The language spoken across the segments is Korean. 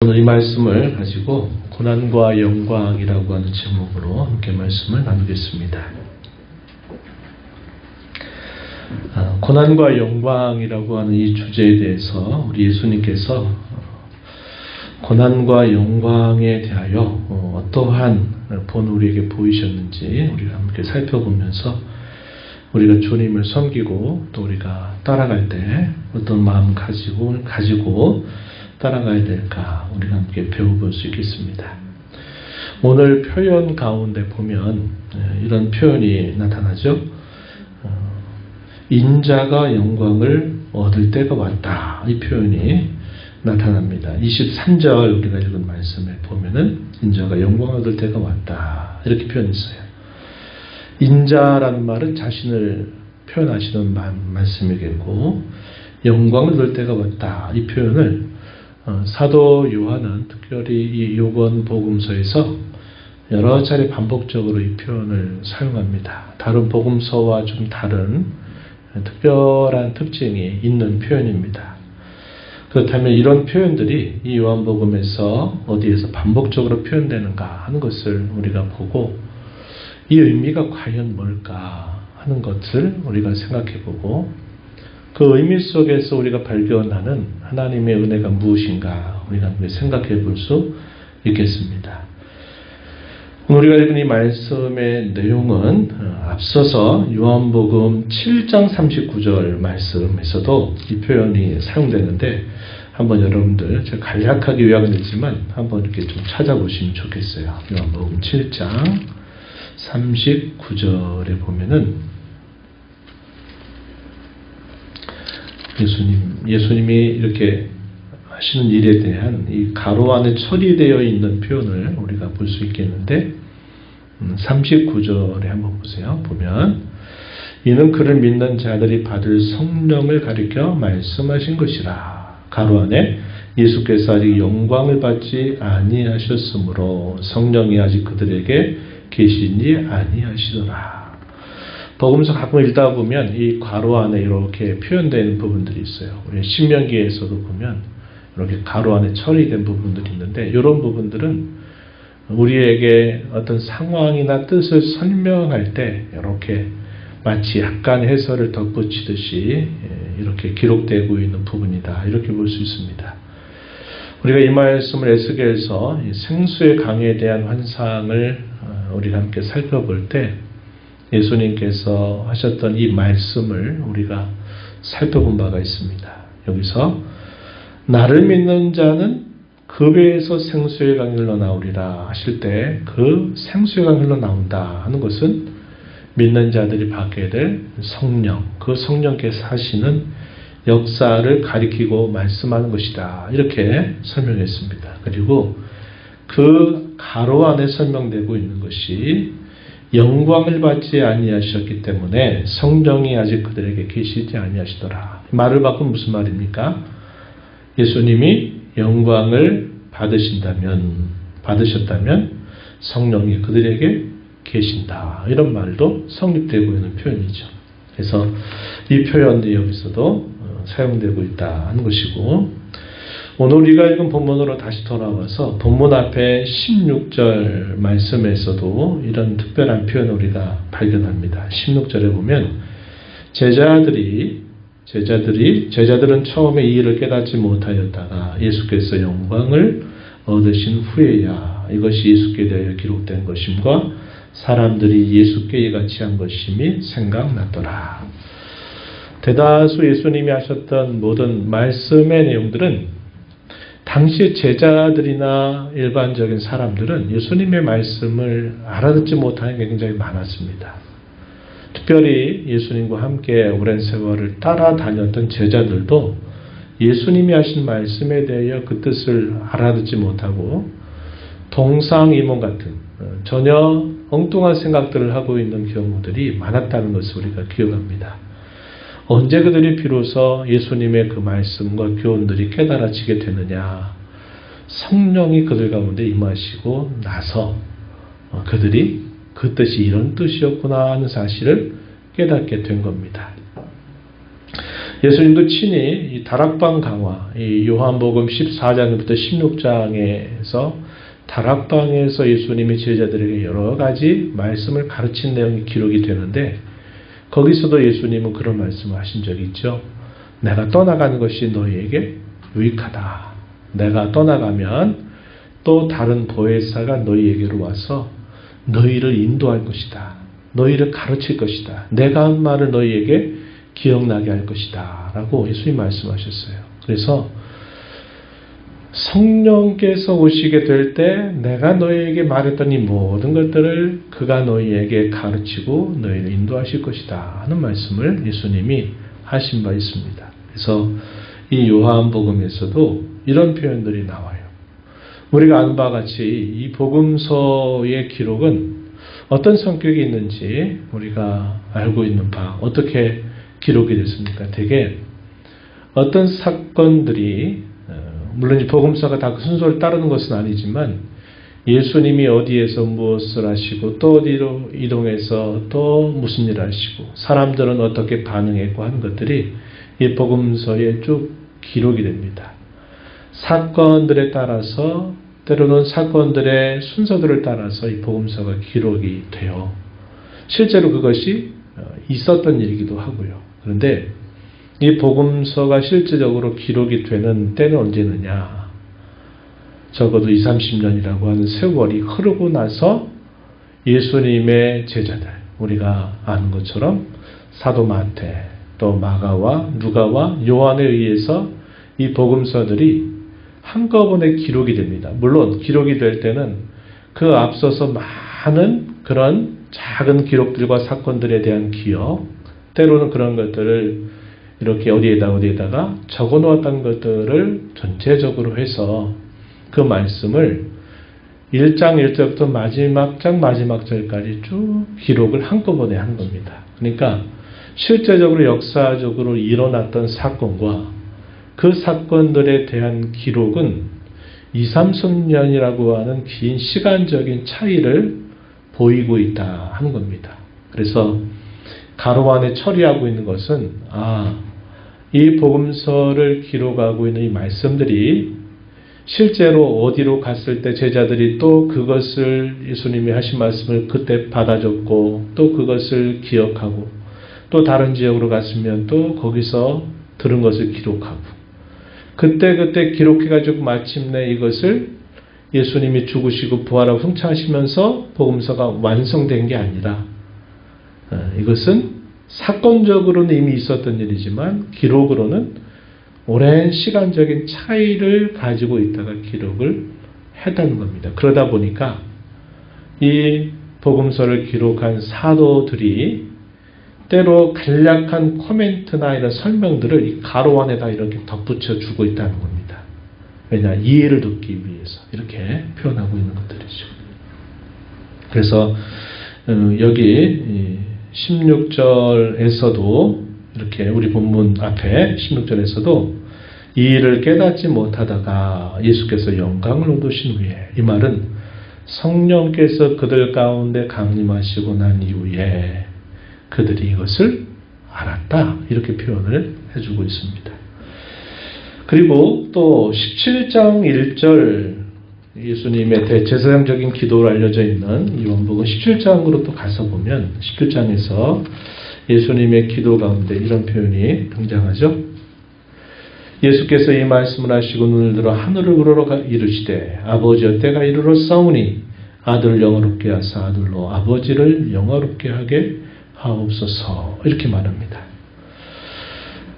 오늘 이 말씀을 가지고 고난과 영광이라고 하는 제목으로 함께 말씀을 나누겠습니다. 고난과 영광이라고 하는 이 주제에 대해서 우리 예수님께서 고난과 영광에 대하여 어떠한 본을 우리에게 보이셨는지 우리가 함께 살펴보면서 우리가 주님을 섬기고 또 우리가 따라갈 때 어떤 마음 가지고 따라가야 될까 우리가 함께 배워볼 수 있겠습니다. 오늘 표현 가운데 보면 이런 표현이 나타나죠. 인자가 영광을 얻을 때가 왔다. 이 표현이 나타납니다. 23절 우리가 읽은 말씀에 보면은 인자가 영광을 얻을 때가 왔다. 이렇게 표현했어요. 인자라는 말은 자신을 표현하시는 말씀이겠고 영광을 얻을 때가 왔다. 이 표현을 사도 요한은 특별히 이 요한복음서에서 여러 차례 반복적으로 이 표현을 사용합니다. 다른 복음서와 좀 다른 특별한 특징이 있는 표현입니다. 그렇다면 이런 표현들이 이 요한복음에서 어디에서 반복적으로 표현되는가 하는 것을 우리가 보고 이 의미가 과연 뭘까 하는 것을 우리가 생각해보고 그 의미 속에서 우리가 발견하는 하나님의 은혜가 무엇인가 우리가 함께 생각해 볼 수 있겠습니다. 우리가 읽은 이 말씀의 내용은 앞서서 요한복음 7장 39절 말씀에서도 이 표현이 사용되는데 한번 여러분들 제가 간략하게 요약은 했지만 한번 이렇게 좀 찾아보시면 좋겠어요. 요한복음 7장 39절에 보면은 예수님이 이렇게 하시는 일에 대한 이 가로 안에 처리되어 있는 표현을 우리가 볼 수 있겠는데 39절에 한번 보세요. 보면 이는 그를 믿는 자들이 받을 성령을 가리켜 말씀하신 것이라. 가로 안에 예수께서 아직 영광을 받지 아니하셨으므로 성령이 아직 그들에게 계시니 아니하시더라. 복음서 가끔 읽다 보면 이 괄호 안에 이렇게 표현되는 부분들이 있어요. 우리 신명기에서도 보면 이렇게 괄호 안에 처리된 부분들이 있는데 이런 부분들은 우리에게 어떤 상황이나 뜻을 설명할 때 이렇게 마치 약간 해설을 덧붙이듯이 이렇게 기록되고 있는 부분이다. 이렇게 볼 수 있습니다. 우리가 이 말씀을 에스겔서 생수의 강에 대한 환상을 우리가 함께 살펴볼 때 예수님께서 하셨던 이 말씀을 우리가 살펴본 바가 있습니다. 여기서 나를 믿는 자는 그 배에서 생수의 강이 흘러나오리라 하실 때 그 생수의 강이 흘러나온다 하는 것은 믿는 자들이 받게 될 성령, 그 성령께서 하시는 역사를 가리키고 말씀하는 것이다. 이렇게 설명했습니다. 그리고 그 가로 안에 설명되고 있는 것이 영광을 받지 아니하셨기 때문에 성령이 아직 그들에게 계시지 아니하시더라. 말을 바꾸면 무슨 말입니까? 예수님이 영광을 받으셨다면 성령이 그들에게 계신다. 이런 말도 성립되고 있는 표현이죠. 그래서 이 표현이 여기서도 사용되고 있다 하는 것이고 오늘 우리가 읽은 본문으로 다시 돌아와서 본문 앞에 16절 말씀에서도 이런 특별한 표현을 우리가 발견합니다. 16절에 보면 제자들은 처음에 이 일을 깨닫지 못하였다가 예수께서 영광을 얻으신 후에야 이것이 예수께 대하여 기록된 것임과 사람들이 예수께 이같이 한 것임이 생각났더라. 대다수 예수님이 하셨던 모든 말씀의 내용들은 당시의 제자들이나 일반적인 사람들은 예수님의 말씀을 알아듣지 못하는 게 굉장히 많았습니다. 특별히 예수님과 함께 오랜 세월을 따라다녔던 제자들도 예수님이 하신 말씀에 대하여 그 뜻을 알아듣지 못하고 동상이몽 같은 전혀 엉뚱한 생각들을 하고 있는 경우들이 많았다는 것을 우리가 기억합니다. 언제 그들이 비로소 예수님의 그 말씀과 교훈들이 깨달아지게 되느냐. 성령이 그들 가운데 임하시고 나서 그들이 그 뜻이 이런 뜻이었구나 하는 사실을 깨닫게 된 겁니다. 예수님도 친히 이 다락방 강화, 이 요한복음 14장부터 16장에서 다락방에서 예수님이 제자들에게 여러 가지 말씀을 가르친 내용이 기록이 되는데, 거기서도 예수님은 그런 말씀을 하신 적이 있죠. 내가 떠나가는 것이 너희에게 유익하다. 내가 떠나가면 또 다른 보혜사가 너희에게로 와서 너희를 인도할 것이다. 너희를 가르칠 것이다. 내가 한 말을 너희에게 기억나게 할 것이다. 라고 예수님이 말씀하셨어요. 그래서 성령께서 오시게 될 때 내가 너희에게 말했던 이 모든 것들을 그가 너희에게 가르치고 너희를 인도하실 것이다 하는 말씀을 예수님이 하신 바 있습니다. 그래서 이 요한복음에서도 이런 표현들이 나와요. 우리가 아는 바와 같이 이 복음서의 기록은 어떤 성격이 있는지 우리가 알고 있는 바, 어떻게 기록이 됐습니까? 대개 어떤 사건들이, 물론 이 복음서가 다 그 순서를 따르는 것은 아니지만, 예수님이 어디에서 무엇을 하시고 또 어디로 이동해서 또 무슨 일을 하시고 사람들은 어떻게 반응했고 하는 것들이 이 복음서에 쭉 기록이 됩니다. 사건들에 따라서, 때로는 사건들의 순서들을 따라서 이 복음서가 기록이 돼요. 실제로 그것이 있었던 일이기도 하고요. 그런데 이 복음서가 실제적으로 기록이 되는 때는 언제느냐? 적어도 20, 30년이라고 하는 세월이 흐르고 나서 예수님의 제자들, 우리가 아는 것처럼 사도 마태, 또 마가와 누가와 요한에 의해서 이 복음서들이 한꺼번에 기록이 됩니다. 물론 기록이 될 때는 그 앞서서 많은 그런 작은 기록들과 사건들에 대한 기억, 때로는 그런 것들을 이렇게 어디에다가 적어 놓았던 것들을 전체적으로 해서 그 말씀을 1장 1절부터 마지막 장 마지막 절까지 쭉 기록을 한꺼번에 한 겁니다. 그러니까 실제적으로 역사적으로 일어났던 사건과 그 사건들에 대한 기록은 2, 30년이라고 하는 긴 시간적인 차이를 보이고 있다 하는 겁니다. 그래서 가로 안에 처리하고 있는 것은, 이 복음서를 기록하고 있는 이 말씀들이 실제로 어디로 갔을 때 제자들이 또 그것을, 예수님이 하신 말씀을 그때 받아줬고 또 그것을 기억하고, 또 다른 지역으로 갔으면 또 거기서 들은 것을 기록하고, 그때 기록해가지고 마침내 이것을 예수님이 죽으시고 부활하고 승천하시면서 복음서가 완성된 게 아니라, 이것은 사건적으로는 이미 있었던 일이지만 기록으로는 오랜 시간적인 차이를 가지고 있다가 기록을 했다는 겁니다. 그러다 보니까 이 복음서를 기록한 사도들이 때로 간략한 코멘트나 이런 설명들을 이 가로 안에다 이렇게 덧붙여 주고 있다는 겁니다. 왜냐? 이해를 돕기 위해서 이렇게 표현하고 있는 것들이죠. 그래서 여기 16절에서도 이렇게 우리 본문 앞에 16절에서도 이 일을 깨닫지 못하다가 예수께서 영광을 얻으신 후에, 이 말은 성령께서 그들 가운데 강림하시고 난 이후에 그들이 이것을 알았다, 이렇게 표현을 해주고 있습니다. 그리고 또 17장 1절, 예수님의 대제사장적인 기도로 알려져 있는 요한복음 17장으로 또 가서 보면 17장에서 예수님의 기도 가운데 이런 표현이 등장하죠. 예수께서 이 말씀을 하시고 눈을 들어 하늘을 우러러 이르시되 아버지여 때가 이르러 싸우니 아들을 영화롭게 하사 아들로 아버지를 영화롭게 하게 하옵소서, 이렇게 말합니다.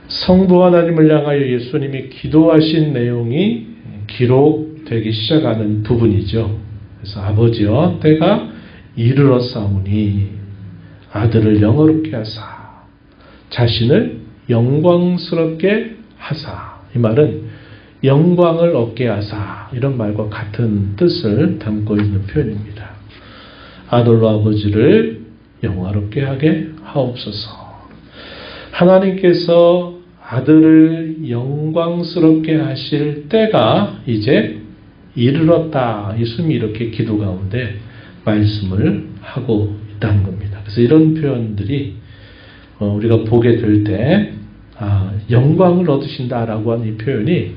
성부 하나님을 향하여 예수님이 기도하신 내용이 기록되기 시작하는 부분이죠. 그래서 아버지여 때가 이르렀사오니 아들을 영화롭게 하사 자신을 영광스럽게 하사, 이 말은 영광을 얻게 하사, 이런 말과 같은 뜻을 담고 있는 표현입니다. 아들로 아버지를 영화롭게 하게 하옵소서. 하나님께서 아들을 영광스럽게 하실 때가 이제 이르렀다, 예수님이 이렇게 기도 가운데 말씀을 하고 있다는 겁니다. 그래서 이런 표현들이 우리가 보게 될 때 영광을 얻으신다라고 하는 이 표현이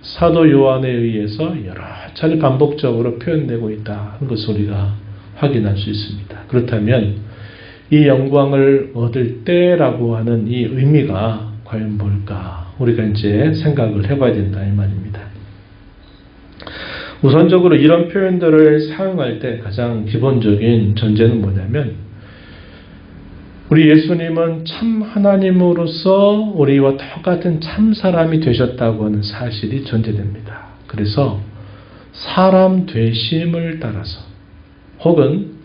사도 요한에 의해서 여러 차례 반복적으로 표현되고 있다는 것을 우리가 확인할 수 있습니다. 그렇다면 이 영광을 얻을 때라고 하는 이 의미가 과연 뭘까? 우리가 이제 생각을 해봐야 된다 이 말입니다. 우선적으로 이런 표현들을 사용할 때 가장 기본적인 전제는 뭐냐면 우리 예수님은 참 하나님으로서 우리와 똑같은 참 사람이 되셨다고 하는 사실이 전제됩니다. 그래서 사람 되심을 따라서 혹은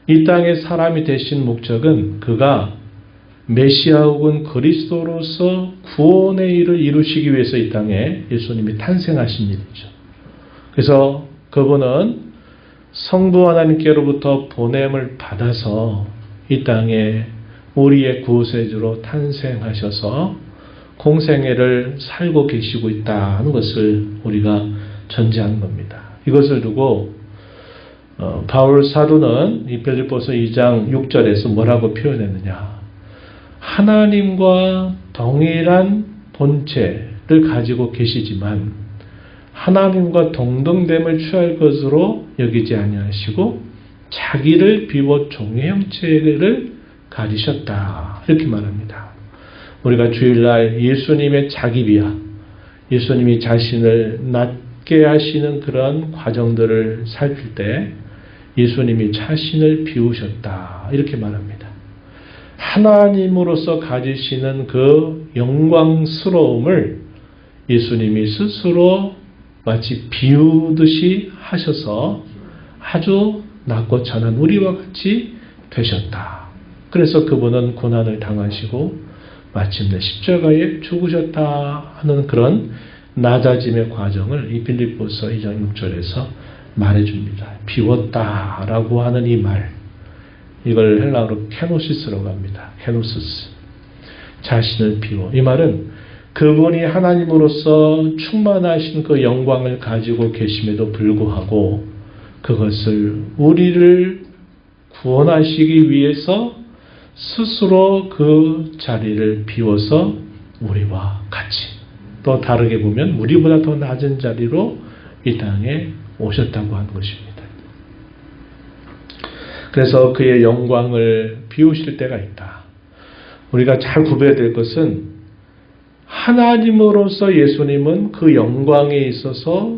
이 땅에 사람이 되신 목적은 그가 메시아 혹은 그리스도로서 구원의 일을 이루시기 위해서 이 땅에 예수님이 탄생하신 일이죠. 그래서 그분은 성부 하나님께로부터 보냄을 받아서 이 땅에 우리의 구세주로 탄생하셔서 공생애를 살고 계시고 있다는 것을 우리가 전제하는 겁니다. 이것을 두고 바울 사도는 이 빌립보서 2장 6절에서 뭐라고 표현했느냐? 하나님과 동일한 본체를 가지고 계시지만 하나님과 동등됨을 취할 것으로 여기지 아니하시고 자기를 비워 종의 형체를 가지셨다. 이렇게 말합니다. 우리가 주일날 예수님의 자기 비하, 예수님이 자신을 낮게 하시는 그런 과정들을 살필 때 예수님이 자신을 비우셨다. 이렇게 말합니다. 하나님으로서 가지시는 그 영광스러움을 예수님이 스스로 마치 비우듯이 하셔서 아주 낮고 천한 우리와 같이 되셨다. 그래서 그분은 고난을 당하시고 마침내 십자가에 죽으셨다 하는 그런 낮아짐의 과정을 이 빌립보서 2장 6절에서 말해줍니다. 비웠다라고 하는 이 말, 이걸 헬라어로 케노시스라고 합니다. 케노시스. 자신을 비워. 이 말은 그분이 하나님으로서 충만하신 그 영광을 가지고 계심에도 불구하고 그것을 우리를 구원하시기 위해서 스스로 그 자리를 비워서 우리와 같이, 또 다르게 보면 우리보다 더 낮은 자리로 이 땅에 오셨다고 하는 것입니다. 그래서 그의 영광을 비우실 때가 있다. 우리가 잘 구별해야 될 것은 하나님으로서 예수님은 그 영광에 있어서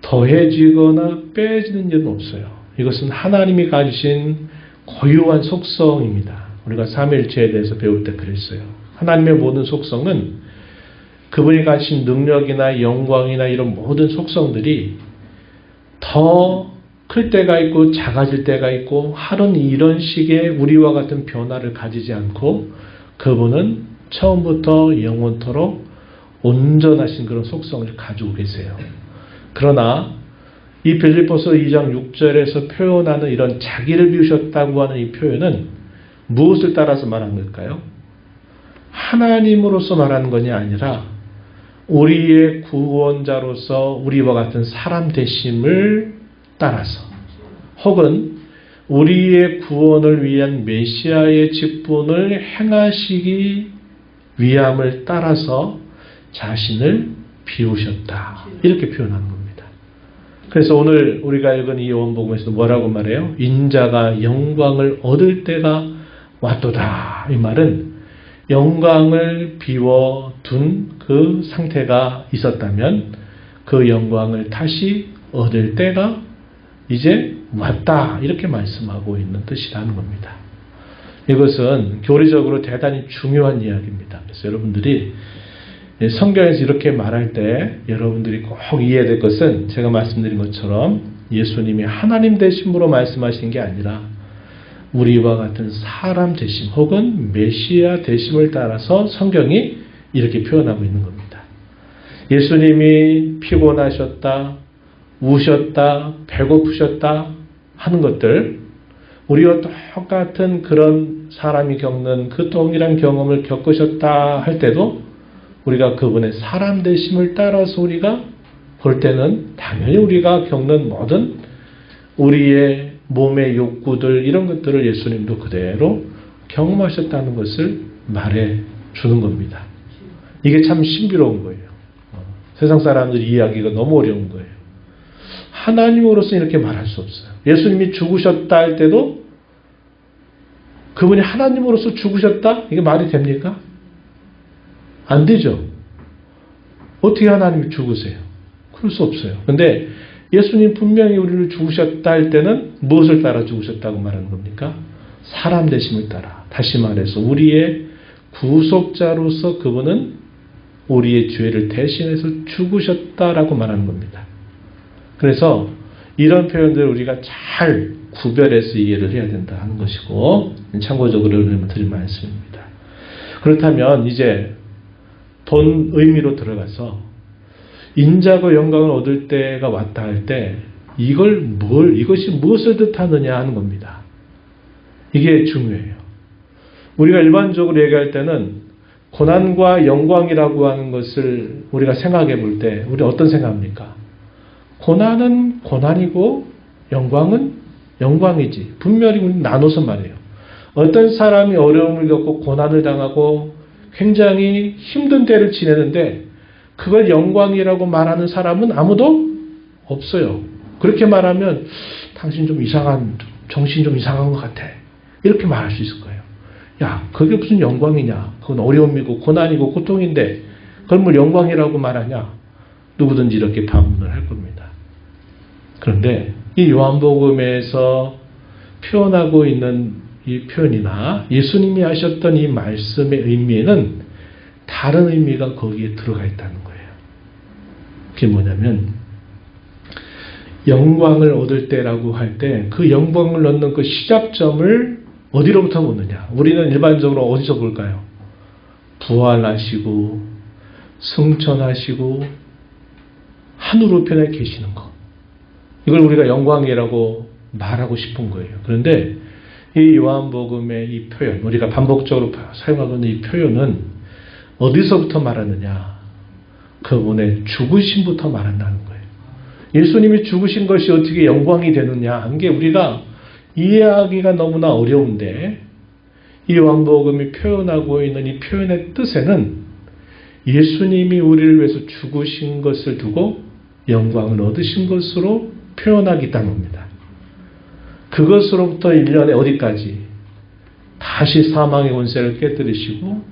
더해지거나 빼지는 일은 없어요. 이것은 하나님이 가지신 고유한 속성입니다. 우리가 삼위일체에 대해서 배울 때 그랬어요. 하나님의 모든 속성은 그분이 가진 능력이나 영광이나 이런 모든 속성들이 더 클 때가 있고 작아질 때가 있고 하는 이런 식의 우리와 같은 변화를 가지지 않고 그분은 처음부터 영원토록 온전하신 그런 속성을 가지고 계세요. 그러나 이 빌립보서 2장 6절에서 표현하는 이런 자기를 비우셨다고 하는 이 표현은 무엇을 따라서 말한 걸까요? 하나님으로서 말하는 것이 아니라 우리의 구원자로서 우리와 같은 사람 되심을 따라서 혹은 우리의 구원을 위한 메시아의 직분을 행하시기 위함을 따라서 자신을 비우셨다. 이렇게 표현하는 겁니다. 그래서 오늘 우리가 읽은 이 요한복음에서 뭐라고 말해요? 인자가 영광을 얻을 때가 왔도다. 이 말은 영광을 비워둔 그 상태가 있었다면 그 영광을 다시 얻을 때가 이제 왔다. 이렇게 말씀하고 있는 뜻이라는 겁니다. 이것은 교리적으로 대단히 중요한 이야기입니다. 그래서 여러분들이 성경에서 이렇게 말할 때 여러분들이 꼭 이해해야 될 것은 제가 말씀드린 것처럼 예수님이 하나님 되심으로 말씀하신 게 아니라 우리와 같은 사람 되심 혹은 메시아 되심을 따라서 성경이 이렇게 표현하고 있는 겁니다. 예수님이 피곤하셨다, 우셨다, 배고프셨다 하는 것들, 우리와 똑같은 그런 사람이 겪는 그 동일한 경험을 겪으셨다 할 때도 우리가 그분의 사람 되심을 따라서 우리가 볼 때는 당연히 우리가 겪는 모든 우리의 몸의 욕구들 이런 것들을 예수님도 그대로 경험하셨다는 것을 말해 주는 겁니다. 이게 참 신비로운 거예요. 세상 사람들이 이해하기가 너무 어려운 거예요. 하나님으로서 이렇게 말할 수 없어요. 예수님이 죽으셨다 할 때도 그분이 하나님으로서 죽으셨다? 이게 말이 됩니까? 안 되죠. 어떻게 하나님이 죽으세요? 그럴 수 없어요. 근데 예수님 분명히 우리를 죽으셨다 할 때는 무엇을 따라 죽으셨다고 말하는 겁니까? 사람 되심을 따라. 다시 말해서 우리의 구속자로서 그분은 우리의 죄를 대신해서 죽으셨다라고 말하는 겁니다. 그래서 이런 표현들을 우리가 잘 구별해서 이해를 해야 된다 하는 것이고, 참고적으로 드릴 말씀입니다. 그렇다면 이제 본 의미로 들어가서 인자고 영광을 얻을 때가 왔다 할 때 이것이 무엇을 뜻하느냐 하는 겁니다. 이게 중요해요. 우리가 일반적으로 얘기할 때는 고난과 영광이라고 하는 것을 우리가 생각해 볼 때 우리 어떤 생각합니까? 고난은 고난이고 영광은 영광이지. 분명히 우리 나눠서 말해요. 어떤 사람이 어려움을 겪고 고난을 당하고 굉장히 힘든 때를 지내는데 그걸 영광이라고 말하는 사람은 아무도 없어요. 그렇게 말하면 당신 좀 이상한, 정신 좀 이상한 것 같아. 이렇게 말할 수 있을 거예요. 야, 그게 무슨 영광이냐. 그건 어려움이고 고난이고 고통인데 그걸 뭐 영광이라고 말하냐. 누구든지 이렇게 반문을 할 겁니다. 그런데 이 요한복음에서 표현하고 있는 이 표현이나 예수님이 하셨던 이 말씀의 의미에는 다른 의미가 거기에 들어가 있다는 거예요. 그게 뭐냐면 영광을 얻을 때라고 할 때 그 영광을 얻는 그 시작점을 어디로부터 보느냐. 우리는 일반적으로 어디서 볼까요? 부활하시고 승천하시고 하늘 우편에 계시는 것. 이걸 우리가 영광이라고 말하고 싶은 거예요. 그런데 이 요한복음의 이 표현, 우리가 반복적으로 사용하고 있는 이 표현은 어디서부터 말하느냐? 그분의 죽으심부터 말한다는 거예요. 예수님이 죽으신 것이 어떻게 영광이 되느냐 한 게 우리가 이해하기가 너무나 어려운데 이 요한복음이 표현하고 있는 이 표현의 뜻에는 예수님이 우리를 위해서 죽으신 것을 두고 영광을 얻으신 것으로 표현하겠다는 겁니다. 그것으로부터 1년에 어디까지? 다시 사망의 권세를 깨뜨리시고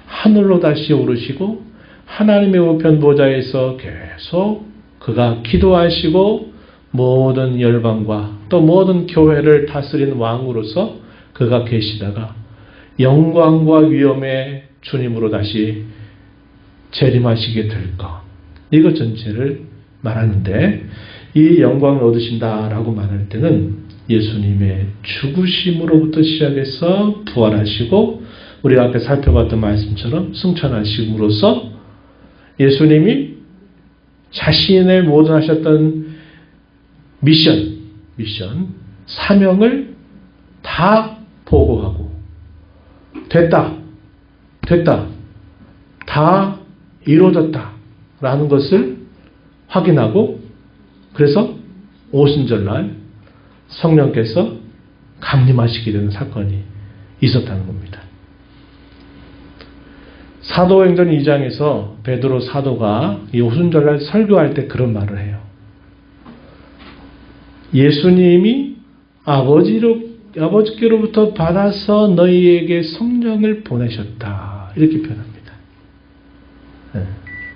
하늘로 다시 오르시고 하나님의 우편 보좌에서 계속 그가 기도하시고 모든 열방과 또 모든 교회를 다스리는 왕으로서 그가 계시다가 영광과 위엄의 주님으로 다시 재림하시게 될 것. 이것 전체를 말하는데 이 영광을 얻으신다라고 말할 때는 예수님의 죽으심으로부터 시작해서 부활하시고 우리가 아까 살펴봤던 말씀처럼 승천하심으로써 예수님이 자신의 모든 하셨던 미션, 사명을 다 보고하고 됐다, 다 이루어졌다 라는 것을 확인하고 그래서 오순절날 성령께서 강림하시게 되는 사건이 있었다는 겁니다. 사도행전 2장에서 베드로 사도가 이 오순절날 설교할 때 그런 말을 해요. 예수님이 아버지께로부터 받아서 너희에게 성령을 보내셨다. 이렇게 표현합니다.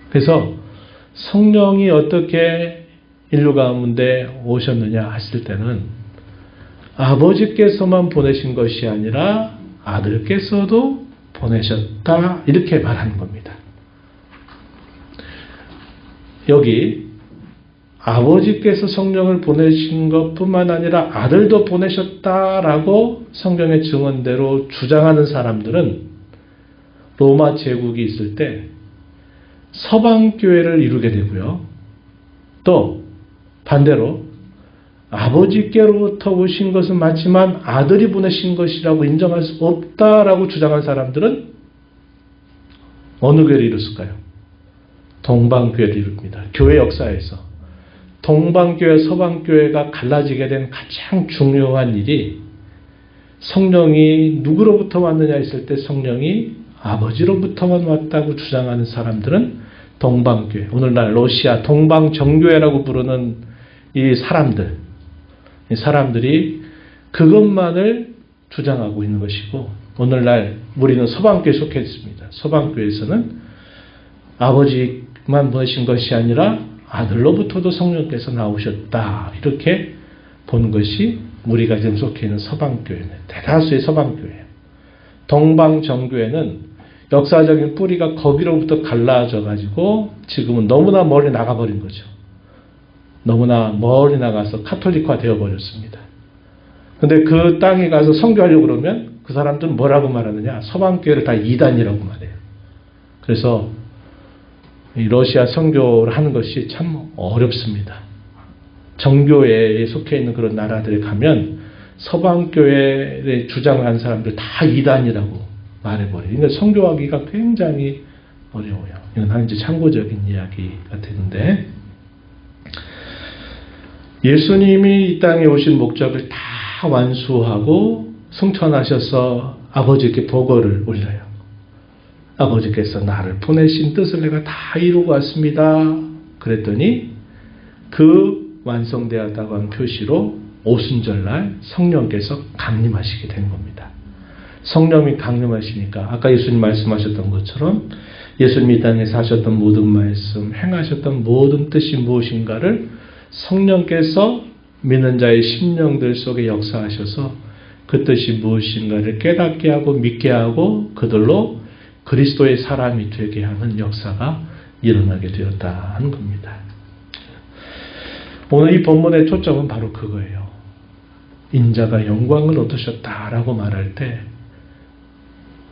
그래서 성령이 어떻게 인류 가운데 오셨느냐 했을 때는 아버지께서만 보내신 것이 아니라 아들께서도 보내셨다. 이렇게 말하는 겁니다. 여기 아버지께서 성령을 보내신 것뿐만 아니라 아들도 보내셨다라고 성경의 증언대로 주장하는 사람들은 로마 제국이 있을 때 서방교회를 이루게 되고요. 또 반대로 아버지께로부터 오신 것은 맞지만 아들이 보내신 것이라고 인정할 수 없다라고 주장한 사람들은 어느 교회를 이뤘을까요? 동방교회를 이룹니다. 교회 역사에서 동방교회, 서방교회가 갈라지게 된 가장 중요한 일이 성령이 누구로부터 왔느냐 했을 때 성령이 아버지로부터만 왔다고 주장하는 사람들은 동방교회, 오늘날 러시아 동방정교회라고 부르는 이 사람들이 그것만을 주장하고 있는 것이고, 오늘날 우리는 서방교회에 속해 있습니다. 서방교회에서는 아버지만 보신 것이 아니라 아들로부터도 성령께서 나오셨다, 이렇게 보는 것이 우리가 지금 속해 있는 서방교회는, 대다수의 서방교회예요. 동방정교회는 역사적인 뿌리가 거기로부터 갈라져 가지고 지금은 너무나 멀리 나가버린 거죠. 너무나 멀리 나가서 카톨릭화 되어버렸습니다. 근데 그 땅에 가서 선교하려고 그러면 그 사람들은 뭐라고 말하느냐? 서방교회를 다 이단이라고 말해요. 그래서 이 러시아 선교를 하는 것이 참 어렵습니다. 정교회에 속해 있는 그런 나라들에 가면 서방교회에 주장을 하는 사람들 다 이단이라고 말해버려요. 그러니까 선교하기가 굉장히 어려워요. 이건 한 이제 참고적인 이야기가 되는데, 예수님이 이 땅에 오신 목적을 다 완수하고 승천하셔서 아버지께 보고를 올려요. 아버지께서 나를 보내신 뜻을 내가 다 이루고 왔습니다. 그랬더니 그 완성되었다고 한 표시로 오순절날 성령께서 강림하시게 된 겁니다. 성령이 강림하시니까 아까 예수님 말씀하셨던 것처럼 예수님이 이 땅에서 하셨던 모든 말씀, 행하셨던 모든 뜻이 무엇인가를 성령께서 믿는 자의 심령들 속에 역사하셔서 그 뜻이 무엇인가를 깨닫게 하고 믿게 하고 그들로 그리스도의 사람이 되게 하는 역사가 일어나게 되었다는 겁니다. 오늘 이 본문의 초점은 바로 그거예요. 인자가 영광을 얻으셨다라고 말할 때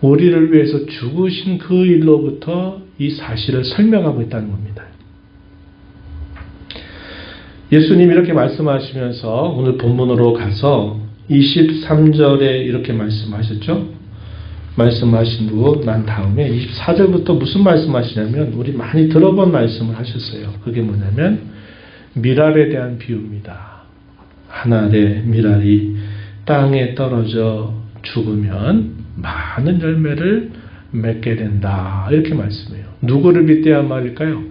우리를 위해서 죽으신 그 일로부터 이 사실을 설명하고 있다는 겁니다. 예수님이 이렇게 말씀하시면서 오늘 본문으로 가서 23절에 이렇게 말씀하셨죠. 말씀하시고 난 다음에 24절부터 무슨 말씀하시냐면 우리 많이 들어본 말씀을 하셨어요. 그게 뭐냐면 밀알에 대한 비유입니다. 한 알의 밀알이 땅에 떨어져 죽으면 많은 열매를 맺게 된다, 이렇게 말씀해요. 누구를 빗대야 말일까요?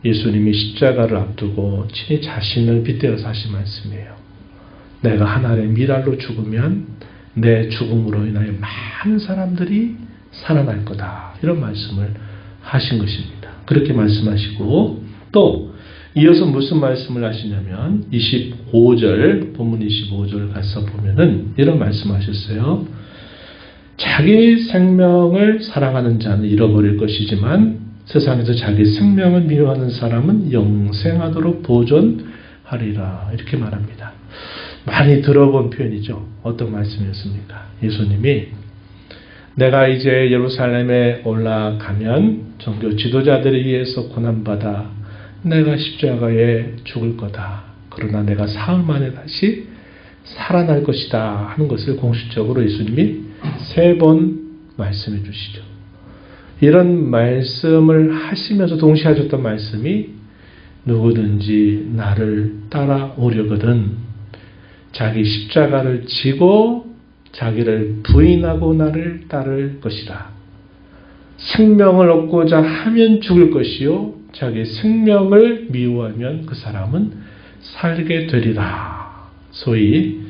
예수님이 십자가를 앞두고 친히 자신을 빗대어서 하신 말씀이에요. 내가 한 알의 밀알로 죽으면 내 죽음으로 인하여 많은 사람들이 살아날 거다, 이런 말씀을 하신 것입니다. 그렇게 말씀하시고 또 이어서 무슨 말씀을 하시냐면 25절, 본문 25절 가서 보면은 이런 말씀하셨어요. 자기 생명을 사랑하는 자는 잃어버릴 것이지만 세상에서 자기 생명을 미워하는 사람은 영생하도록 보존하리라, 이렇게 말합니다. 많이 들어본 표현이죠. 어떤 말씀이었습니까? 예수님이 내가 이제 예루살렘에 올라가면 종교 지도자들에 의해서 고난받아 내가 십자가에 죽을 거다. 그러나 내가 사흘 만에 다시 살아날 것이다 하는 것을 공식적으로 예수님이 3번 말씀해 주시죠. 이런 말씀을 하시면서 동시에 하셨던 말씀이 누구든지 나를 따라오려거든 자기 십자가를 지고 자기를 부인하고 나를 따를 것이다. 생명을 얻고자 하면 죽을 것이요 자기 생명을 미워하면 그 사람은 살게 되리라. 소위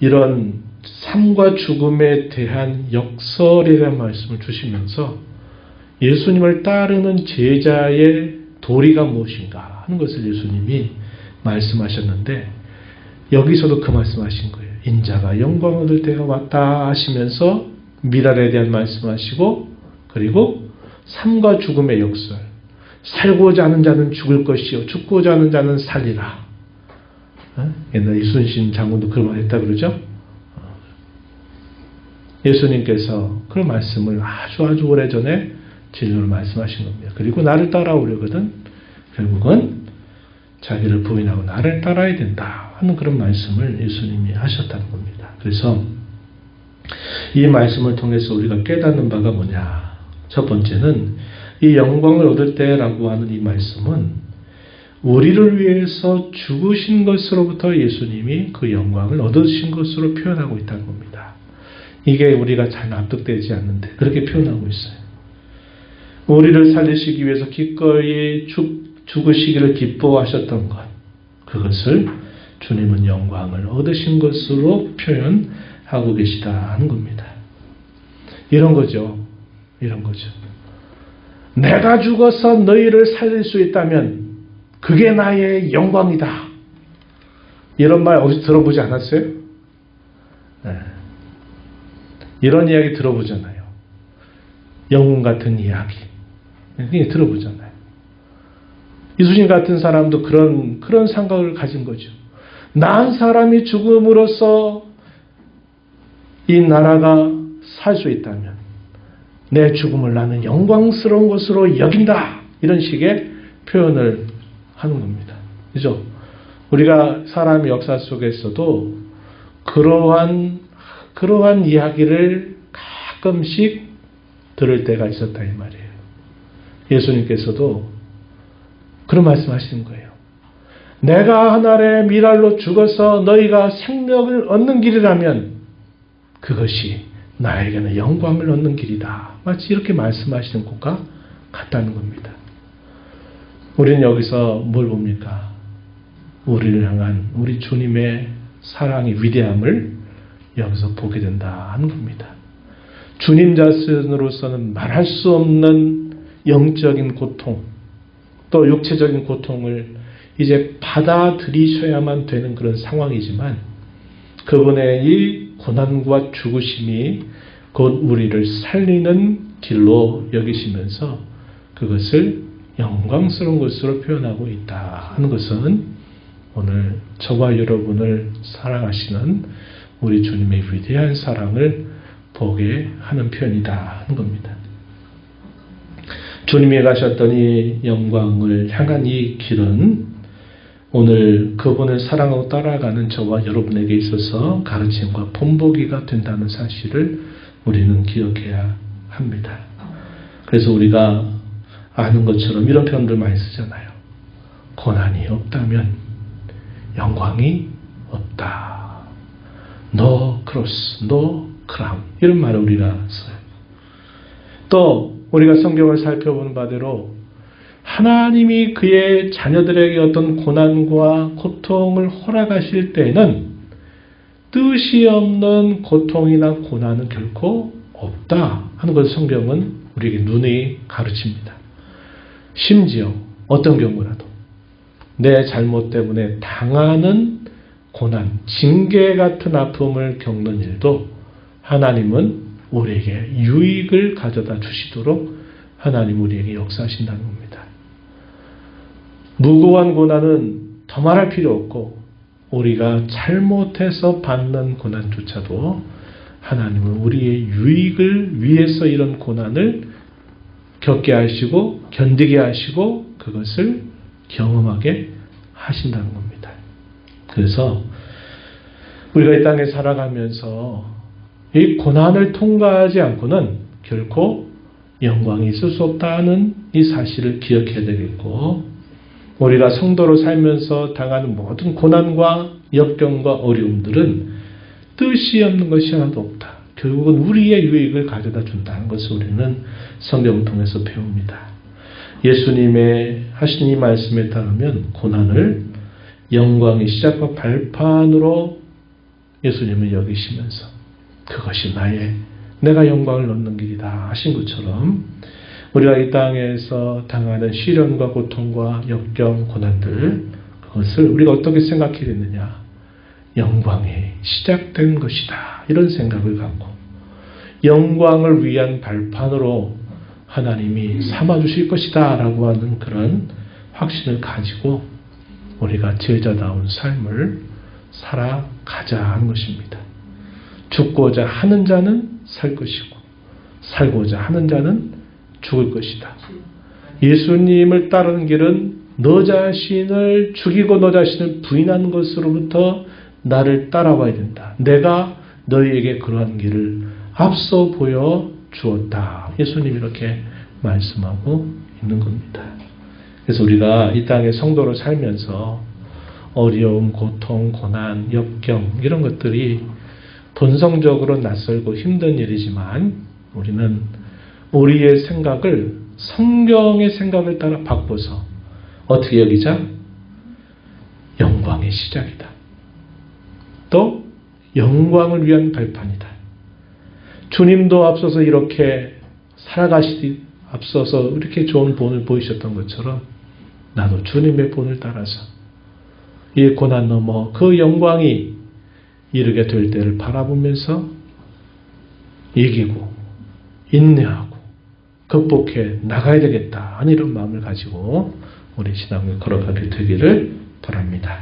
이런 삶과 죽음에 대한 역설이라는 말씀을 주시면서 예수님을 따르는 제자의 도리가 무엇인가 하는 것을 예수님이 말씀하셨는데 여기서도 그 말씀하신 거예요. 인자가 영광을 얻을 때가 왔다 하시면서 미랄에 대한 말씀하시고 그리고 삶과 죽음의 역설, 살고자 하는 자는 죽을 것이요 죽고자 하는 자는 살리라. 옛날 이순신 장군도 그런 말 했다 그러죠. 예수님께서 그런 말씀을 아주 오래전에 진리로 말씀하신 겁니다. 그리고 나를 따라오려거든 결국은 자기를 부인하고 나를 따라야 된다 하는 그런 말씀을 예수님이 하셨다는 겁니다. 그래서 이 말씀을 통해서 우리가 깨닫는 바가 뭐냐. 첫 번째는 이 영광을 얻을 때라고 하는 이 말씀은 우리를 위해서 죽으신 것으로부터 예수님이 그 영광을 얻으신 것으로 표현하고 있다는 겁니다. 이게 우리가 잘 납득되지 않는데 그렇게 표현하고 있어요. 우리를 살리시기 위해서 기꺼이 죽으시기를 기뻐하셨던 것, 그것을 주님은 영광을 얻으신 것으로 표현하고 계시다 하는 겁니다. 이런 거죠. 이런 거죠. 내가 죽어서 너희를 살릴 수 있다면 그게 나의 영광이다. 이런 말 어디서 들어보지 않았어요? 네. 이런 이야기 들어보잖아요. 영웅 같은 이야기. 들어보잖아요. 이순신 같은 사람도 그런 생각을 가진 거죠. 난 사람이 죽음으로써 이 나라가 살 수 있다면 내 죽음을 나는 영광스러운 것으로 여긴다. 이런 식의 표현을 하는 겁니다. 그죠? 우리가 사람의 역사 속에서도 그러한 이야기를 가끔씩 들을 때가 있었다 이 말이에요. 예수님께서도 그런 말씀하시는 거예요. 내가 하늘의 미랄로 죽어서 너희가 생명을 얻는 길이라면 그것이 나에게는 영광을 얻는 길이다. 마치 이렇게 말씀하시는 것과 같다는 겁니다. 우리는 여기서 뭘 봅니까? 우리를 향한 우리 주님의 사랑의 위대함을 여기서 보게 된다 하는 겁니다. 주님 자신으로서는 말할 수 없는 영적인 고통, 또 육체적인 고통을 이제 받아들이셔야만 되는 그런 상황이지만 그분의 이 고난과 죽으심이 곧 우리를 살리는 길로 여기시면서 그것을 영광스러운 것으로 표현하고 있다 하는 것은 오늘 저와 여러분을 사랑하시는 우리 주님의 위대한 사랑을 보게 하는 표현이다 하는 겁니다. 주님이 가셨던 이 영광을 향한 이 길은 오늘 그분을 사랑하고 따라가는 저와 여러분에게 있어서 가르침과 본보기가 된다는 사실을 우리는 기억해야 합니다. 그래서 우리가 아는 것처럼 이런 표현들 많이 쓰잖아요. 고난이 없다면 영광이 없다. No cross, no crown. 이런 말을 우리가 써요. 또 우리가 성경을 살펴보는 바대로 하나님이 그의 자녀들에게 어떤 고난과 고통을 허락하실 때에는 뜻이 없는 고통이나 고난은 결코 없다 하는 것을 성경은 우리에게 눈이 가르칩니다. 심지어 어떤 경우라도 내 잘못 때문에 당하는 고난, 징계 같은 아픔을 겪는 일도 하나님은 우리에게 유익을 가져다 주시도록 하나님 우리에게 역사하신다는 겁니다. 무고한 고난은 더 말할 필요 없고 우리가 잘못해서 받는 고난조차도 하나님은 우리의 유익을 위해서 이런 고난을 겪게 하시고 견디게 하시고 그것을 경험하게 하신다는 겁니다. 그래서 우리가 이 땅에 살아가면서 이 고난을 통과하지 않고는 결코 영광이 있을 수 없다는 이 사실을 기억해야 되겠고 우리가 성도로 살면서 당하는 모든 고난과 역경과 어려움들은 뜻이 없는 것이 하나도 없다. 결국은 우리의 유익을 가져다 준다는 것을 우리는 성경을 통해서 배웁니다. 예수님의 하신 이 말씀에 따르면 고난을 영광의 시작과 발판으로 예수님을 여기시면서 그것이 내가 영광을 얻는 길이다 하신 것처럼 우리가 이 땅에서 당하는 시련과 고통과 역경, 고난들 그것을 우리가 어떻게 생각해야 되느냐. 영광이 시작된 것이다. 이런 생각을 갖고 영광을 위한 발판으로 하나님이 삼아주실 것이다 라고 하는 그런 확신을 가지고 우리가 제자다운 삶을 살아가자 하는 것입니다. 죽고자 하는 자는 살 것이고 살고자 하는 자는 죽을 것이다. 예수님을 따르는 길은 너 자신을 죽이고 너 자신을 부인하는 것으로부터 나를 따라와야 된다. 내가 너희에게 그러한 길을 앞서 보여 주었다. 예수님이 이렇게 말씀하고 있는 겁니다. 그래서 우리가 이 땅의 성도로 살면서 어려움, 고통, 고난, 역경 이런 것들이 본성적으로 낯설고 힘든 일이지만 우리는 우리의 생각을 성경의 생각을 따라 바꿔서 어떻게 여기자? 영광의 시작이다. 또 영광을 위한 발판이다. 주님도 앞서서 이렇게 살아가시듯 앞서서 이렇게 좋은 본을 보이셨던 것처럼 나도 주님의 본을 따라서 이 고난 넘어 그 영광이 이르게 될 때를 바라보면서 이기고 인내하고 극복해 나가야 되겠다 하는 이런 마음을 가지고 우리 신앙을 걸어가게 되기를 바랍니다.